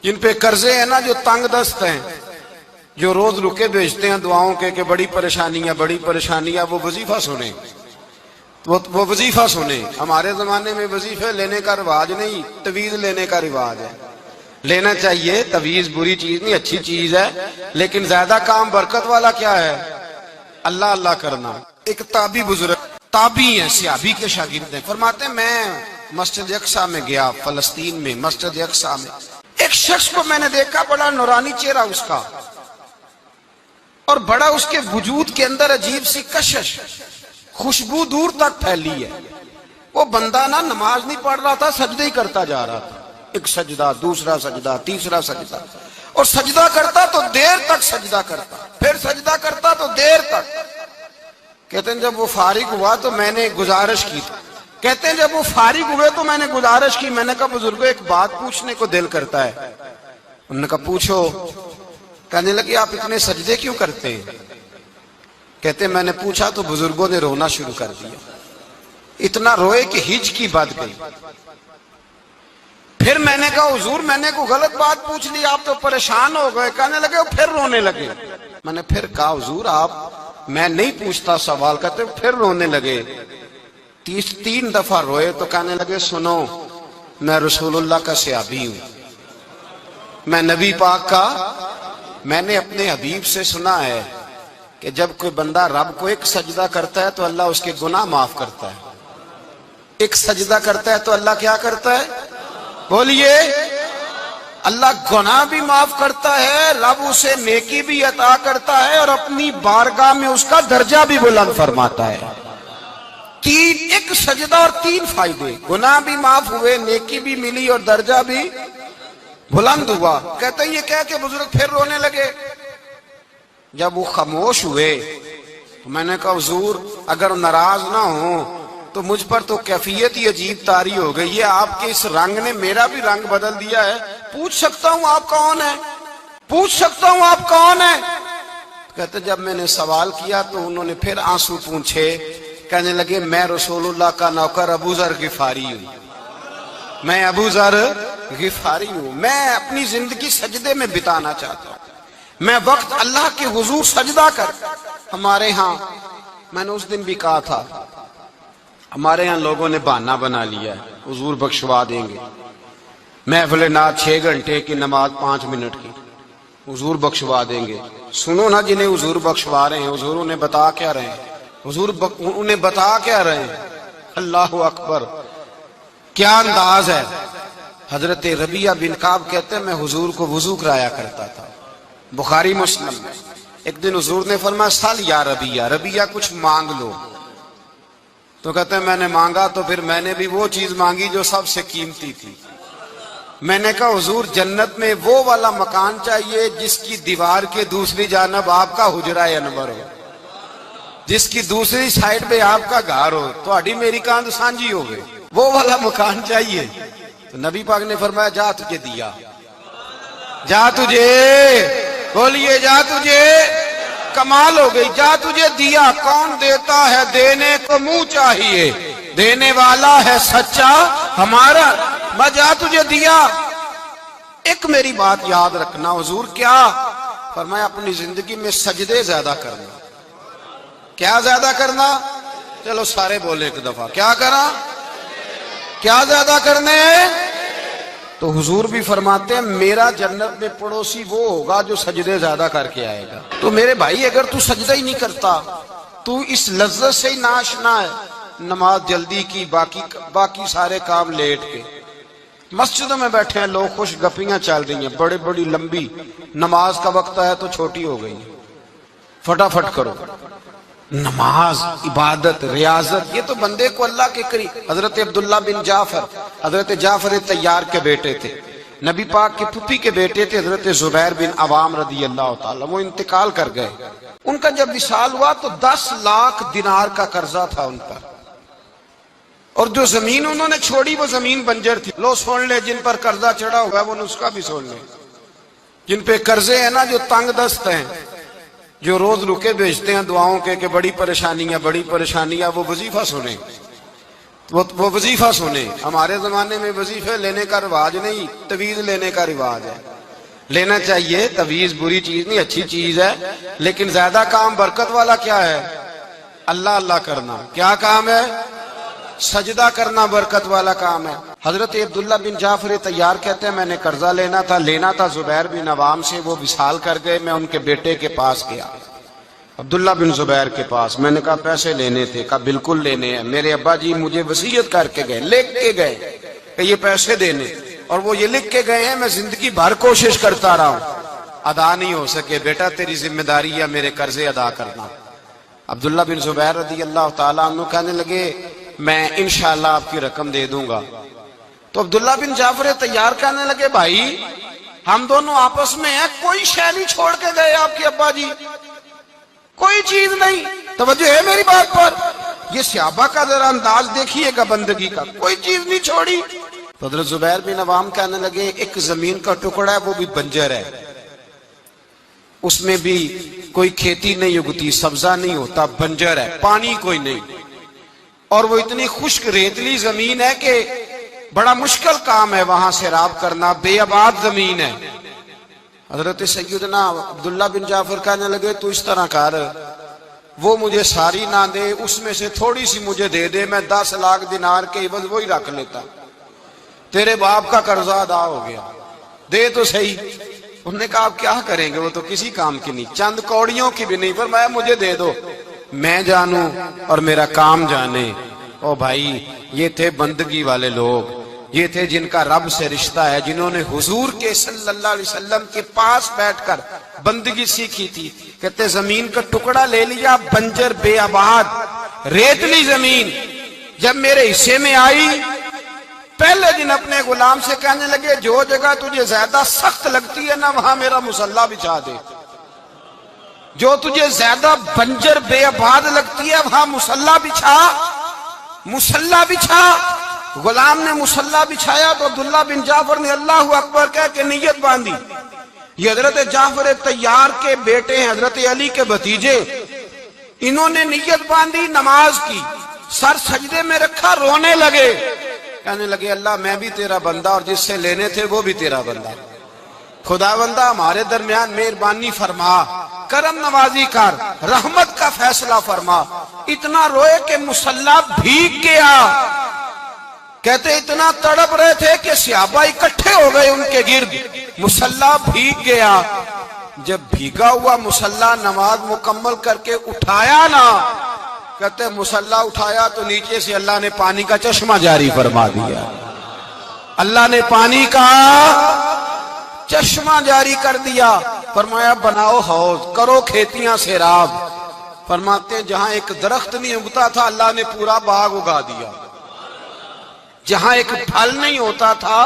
جن پہ قرضے ہیں نا، جو تنگ دست ہیں، جو روز رکے بھیجتے ہیں دعاؤں کے کہ بڑی پریشانیاں، وہ وظیفہ سنیں، وہ وظیفہ سنیں۔ ہمارے زمانے میں وظیفے لینے کا رواج نہیں، تویز لینے کا رواج ہے۔ لینا چاہیے، تویز بری چیز نہیں، اچھی چیز ہے، لیکن زیادہ کام برکت والا کیا ہے؟ اللہ اللہ کرنا۔ ایک تابعی بزرگ، تابعی ہیں، صحابی کے شاگرد ہیں، فرماتے ہیں میں مسجد اقصی میں گیا، فلسطین میں مسجد اقصی میں، ایک شخص کو میں نے دیکھا، بڑا نورانی چہرہ اس کا، اور بڑا اس کے وجود کے اندر عجیب سی کشش، خوشبو دور تک پھیلی ہے۔ وہ بندہ نا نماز نہیں پڑھ رہا تھا، سجدے ہی کرتا جا رہا تھا، ایک سجدہ، دوسرا سجدہ، تیسرا سجدہ، اور سجدہ کرتا تو دیر تک سجدہ کرتا، پھر سجدہ کرتا تو دیر تک۔ کہتے ہیں جب وہ فارغ ہوا تو میں نے گزارش کی، کہتے ہیں جب وہ فارغ ہوئے تو میں نے گزارش کی، میں نے کہا بزرگو ایک بات پوچھنے کو دل کرتا ہے۔ انہوں نے کہا پوچھو۔ کہنے لگے آپ اتنے سجدے کیوں کرتے ہیں؟ کہتے ہیں میں نے پوچھا تو بزرگوں نے رونا شروع کر دیا، اتنا روئے کہ ہچ کی بات گئی۔ پھر میں نے کہا حضور میں نے کوئی غلط بات پوچھ لی، آپ تو پریشان ہو گئے؟ کہنے لگے وہ پھر رونے لگے۔ میں نے پھر کہا حضور آپ، میں نہیں پوچھتا سوال، کرتے پھر رونے لگے، 3 دفعہ روئے تو کہنے لگے سنو میں رسول اللہ کا صحابی ہوں، میں نبی پاک کا، میں نے اپنے حبیب سے سنا ہے کہ جب کوئی بندہ رب کو ایک سجدہ کرتا ہے تو اللہ اس کے گناہ معاف کرتا ہے، ایک سجدہ کرتا ہے تو اللہ کیا کرتا ہے؟ بولیے، اللہ گناہ بھی معاف کرتا ہے، رب اسے نیکی بھی عطا کرتا ہے، اور اپنی بارگاہ میں اس کا درجہ بھی بلند فرماتا ہے۔ ایک سجدہ اور 3 فائدے، گناہ بھی معاف ہوئے، نیکی بھی ملی، اور درجہ بھی بلند ہوا۔ کہتے ہیں یہ کہہ کے بزرگ پھر رونے لگے۔ جب وہ خاموش ہوئے میں نے کہا حضور اگر ناراض نہ ہوں تو مجھ پر تو کیفیت ہی عجیب طاری ہو گئی ہے، آپ کے اس رنگ نے میرا بھی رنگ بدل دیا ہے، پوچھ سکتا ہوں آپ کون ہیں؟ پوچھ سکتا ہوں آپ کون ہیں؟ کہتے جب میں نے سوال کیا تو انہوں نے پھر آنسو پونچھے، کہنے لگے میں رسول اللہ کا نوکر ابو ذر غفاری ہوں، میں ابو ذر غفاری ہوں، میں اپنی زندگی سجدے میں بتانا چاہتا ہوں، میں وقت اللہ کے حضور سجدہ کر۔ ہمارے ہاں میں نے اس دن بھی کہا تھا، ہمارے ہاں لوگوں نے بہانہ بنا لیا ہے حضور بخشوا دیں گے، محفل نعت 6 گھنٹے کی، نماز 5 منٹ کی، حضور بخشوا دیں گے۔ سنو نا جنہیں حضور بخشوا رہے ہیں، حضور انہیں بتا کیا رہے ہیں، حضور انہیں بتا کیا رہے ہیں؟ اللہ اکبر، کیا انداز ہے۔ حضرت ربیعہ بن کعب کہتے ہیں میں حضور کو وضو کرایا کرتا تھا، بخاری مسلم میں۔ ایک دن حضور نے فرمایا سل یا ربیعہ، ربیعہ کچھ مانگ لو، تو کہتے ہیں میں نے مانگا تو پھر میں نے بھی وہ چیز مانگی جو سب سے قیمتی تھی۔ میں نے کہا حضور جنت میں وہ والا مکان چاہیے جس کی دیوار کے دوسری جانب آپ کا حجرہ انور ہو، جس کی دوسری سائڈ پہ آپ کا گھر ہو، تو اڈی میری کاند سانجی ہو گئی، وہ والا مکان چاہیے۔ تو نبی پاک نے فرمایا جا تجھے دیا، جا تجھے، بولیے جا تجھے، کمال ہو گئی، جا تجھے دیا۔ کون دیتا ہے؟ دینے کو منہ چاہیے، دینے والا ہے سچا ہمارا، میں جا تجھے دیا۔ ایک میری بات یاد رکھنا، حضور کیا فرمایا؟ اپنی زندگی میں سجدے زیادہ کرنا۔ کیا زیادہ کرنا؟ چلو سارے بولے ایک دفعہ، کیا کرا؟ کیا زیادہ کرنے؟ تو حضور بھی فرماتے ہیں میرا جنت میں پڑوسی وہ ہوگا جو سجدے زیادہ کر کے آئے گا۔ تو میرے بھائی اگر تو سجدہ ہی نہیں کرتا، تو اس لذت سے ہی ناشنا ہے، نماز جلدی کی، باقی سارے کام لیٹ کے، مسجدوں میں بیٹھے ہیں لوگ، خوش گپیاں چل رہی ہیں، بڑی بڑی لمبی، نماز کا وقت ہے تو چھوٹی ہو گئی، فٹافٹ کرو۔ نماز، عبادت، ریاضت، یہ تو بندے کو اللہ کے قریب۔ حضرت عبداللہ بن جعفر، حضرت جعفر طیار کے بیٹے تھے، نبی پاک کی پھوپھی کے بیٹے تھے، حضرت زبیر بن عوام رضی اللہ تعالیٰ، وہ انتقال کر گئے۔ ان کا جب وصال ہوا تو 10 لاکھ دینار کا قرضہ تھا ان پر، اور جو زمین انہوں نے چھوڑی وہ زمین بنجر تھی۔ لو سن لے، جن پر قرضہ چڑھا ہوا ہے وہ نسخہ بھی سن لے، جن پہ قرضے ہیں نا، جو تنگ دست ہیں، جو روز رکے بھیجتے ہیں دعاؤں کے کہ بڑی پریشانیاں، وہ وظیفہ سنیں، وہ وظیفہ سنیں۔ ہمارے زمانے میں وظیفے لینے کا رواج نہیں، تویز لینے کا رواج ہے۔ لینا چاہیے، تویز بری چیز نہیں، اچھی چیز ہے، لیکن زیادہ کام برکت والا کیا ہے؟ اللہ اللہ کرنا۔ کیا کام ہے؟ سجدہ کرنا برکت والا کام ہے۔ حضرت عبداللہ بن جعفر طیار کہتے ہیں میں نے قرضہ لینا تھا زبیر بن عوام سے، وہ وصال کر گئے، میں ان کے بیٹے کے پاس گیا، عبداللہ بن زبیر کے پاس، میں نے کہا پیسے لینے تھے، کہا بالکل لینے ہیں، میرے ابا جی مجھے وصیت کر کے گئے، لکھ کے گئے کہ یہ پیسے دینے، اور وہ یہ لکھ کے گئے ہیں، میں زندگی بھر کوشش کرتا رہا ہوں، ادا نہیں ہو سکے، بیٹا تیری ذمہ داری ہے میرے قرضے ادا کرنا۔ عبداللہ بن زبیر رضی اللہ تعالیٰ عنہ کہنے لگے میں انشاءاللہ آپ کی رقم دے دوں گا۔ تو عبداللہ بن جعفر طیار کہنے لگے بھائی ہم دونوں آپس میں ہیں، کوئی شے نہیں چھوڑ کے گئے آپ کے ابا جی، کوئی چیز نہیں، توجہ ہے میری بات پر؟ یہ صحابہ کا ذرا انداز دیکھیے گا بندگی کا، کوئی چیز نہیں چھوڑی۔ تو حضرت زبیر بن عوام کہنے لگے ایک زمین کا ٹکڑا ہے وہ بھی بنجر ہے، اس میں بھی کوئی کھیتی نہیں اگتی، سبزہ نہیں ہوتا، بنجر ہے، پانی کوئی نہیں، اور وہ اتنی خشک ریتلی زمین ہے کہ بڑا مشکل کام ہے وہاں سیراب کرنا، بے آباد زمین ہے۔ حضرت سیدنا عبداللہ بن جعفر کہنے لگے تو اس طرح کر، وہ مجھے ساری نہ دے، اس میں سے تھوڑی سی مجھے دے دے، میں 10 لاکھ دینار کے عوض وہی رکھ لیتا، تیرے باپ کا قرضہ ادا ہو گیا، دے تو صحیح۔ انہوں نے کہا آپ کیا کریں گے، وہ تو کسی کام کی نہیں، چند کوڑیوں کی بھی نہیں، فرمایا مجھے دے دو، میں جانوں اور میرا کام جانے۔ او بھائی یہ تھے بندگی والے لوگ، یہ تھے جن کا رب سے رشتہ ہے، جنہوں نے حضور کے صلی اللہ علیہ وسلم کے پاس بیٹھ کر بندگی سیکھی تھی۔ کہتے زمین کا ٹکڑا لے لیا، بنجر بے آباد ریتلی زمین، جب میرے حصے میں آئی پہلے دن اپنے غلام سے کہنے لگے جو جگہ تجھے زیادہ سخت لگتی ہے نا وہاں میرا مصلی بچھا دے، جو تجھے زیادہ بنجر بے آباد لگتی ہے وہاں مصلی بچھا۔ غلام نے مصلی بچھایا تو عبداللہ بن جعفر نے اللہ اکبر کہہ کے نیت باندھی۔ یہ حضرت جعفر طیار کے بیٹے ہیں، حضرت علی کے بھتیجے، انہوں نے نیت باندھی، نماز کی، سر سجدے میں رکھا، رونے لگے، کہنے لگے اللہ میں بھی تیرا بندہ اور جس سے لینے تھے وہ بھی تیرا بندہ، خدا بندہ ہمارے درمیان مہربانی فرما، کرم نوازی کر، رحمت کا فیصلہ فرما۔ اتنا روئے کہ مصلی بھیگ گیا، کہتے اتنا تڑپ رہے تھے کہ صحابہ اکٹھے ہو گئے ان کے گرد، مصلی بھیگ گیا۔ جب بھیگا ہوا مصلی نماز مکمل کر کے اٹھایا نا، کہتے مصلی اٹھایا تو نیچے سے اللہ نے پانی کا چشمہ جاری فرما دیا، اللہ نے پانی کا چشمہ جاری کر دیا، فرمایا بناؤ حوض، کرو کھیتیاں سیراب۔ فرماتے ہیں جہاں ایک درخت نہیں اگتا تھا اللہ نے پورا باغ اگا دیا، جہاں ایک پھل نہیں ہوتا تھا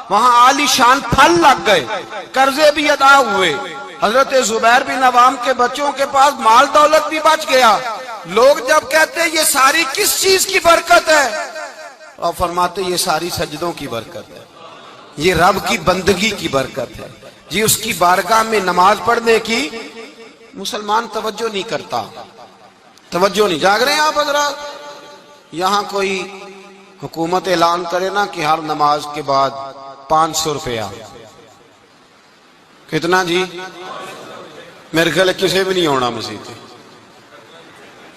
وہاں عالی شان پھل لگ گئے، قرضے بھی ادا ہوئے، حضرت زبیر بن عوام کے بچوں کے پاس مال دولت بھی بچ گیا۔ لوگ جب کہتے ہیں یہ ساری کس چیز کی برکت ہے، اور فرماتے یہ ساری سجدوں کی برکت ہے، یہ رب کی بندگی کی برکت ہے جی، اس کی بارگاہ میں نماز پڑھنے کی مسلمان توجہ نہیں کرتا، توجہ نہیں۔ جاگ رہے ہیں آپ حضرات؟ یہاں کوئی حکومت اعلان کرے نا کہ ہر نماز کے بعد 500 روپیہ، کتنا جی؟ میرے خیال کسی بھی نہیں ہونا مسیح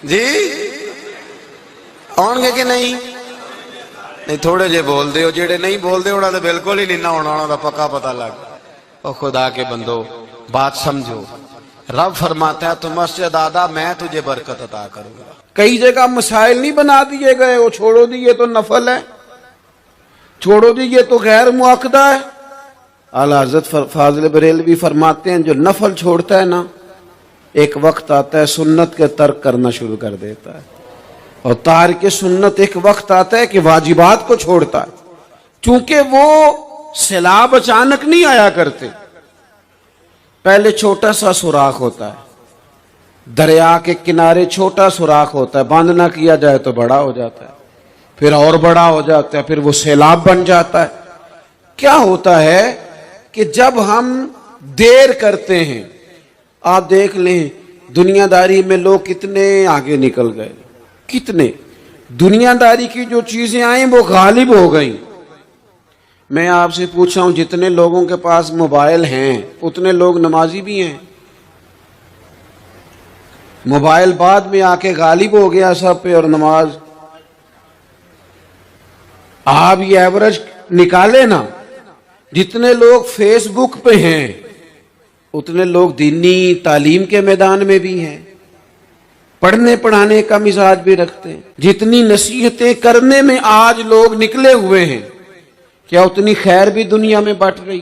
جی، آؤ گے کہ نہیں؟ نہیں تھوڑے جے بول دے ہو، جیڑے نہیں بول دے انہوں نے بالکل ہی نہیں ہونا، انہوں نے پکا پتہ لگ۔ او خدا کے بندو بات سمجھو، رب فرماتا ہے تو مسجد آدھا میں تجھے برکت عطا کروں گا۔ کئی جگہ مسائل نہیں بنا دیے گئے، وہ چھوڑو دیے تو نفل ہے، چھوڑو دیے تو غیر معاقدہ ہے۔ اعلیٰ حضرت فاضل بریلوی فرماتے ہیں جو نفل چھوڑتا ہے نا ایک وقت آتا ہے سنت کے ترک کرنا شروع کر دیتا ہے، اور تارک سنت ایک وقت آتا ہے کہ واجبات کو چھوڑتا ہے، چونکہ وہ سیلاب اچانک نہیں آیا کرتے، پہلے چھوٹا سا سوراخ ہوتا ہے، دریا کے کنارے چھوٹا سوراخ ہوتا ہے، بند نہ کیا جائے تو بڑا ہو جاتا ہے، پھر اور بڑا ہو جاتا ہے، پھر وہ سیلاب بن جاتا ہے۔ کیا ہوتا ہے کہ جب ہم دیر کرتے ہیں، آپ دیکھ لیں دنیا داری میں لوگ کتنے آگے نکل گئے، کتنے دنیا داری کی جو چیزیں آئیں وہ غالب ہو گئیں، میں آپ سے پوچھ رہا ہوں جتنے لوگوں کے پاس موبائل ہیں اتنے لوگ نمازی بھی ہیں؟ موبائل بعد میں آ کے غالب ہو گیا سب پہ اور نماز، آپ یہ ایوریج نکالے نا، جتنے لوگ فیس بک پہ ہیں اتنے لوگ دینی تعلیم کے میدان میں بھی ہیں، پڑھنے پڑھانے کا مزاج بھی رکھتے ہیں۔ جتنی نصیحتیں کرنے میں آج لوگ نکلے ہوئے ہیں، کیا اتنی خیر بھی دنیا میں بٹ رہی؟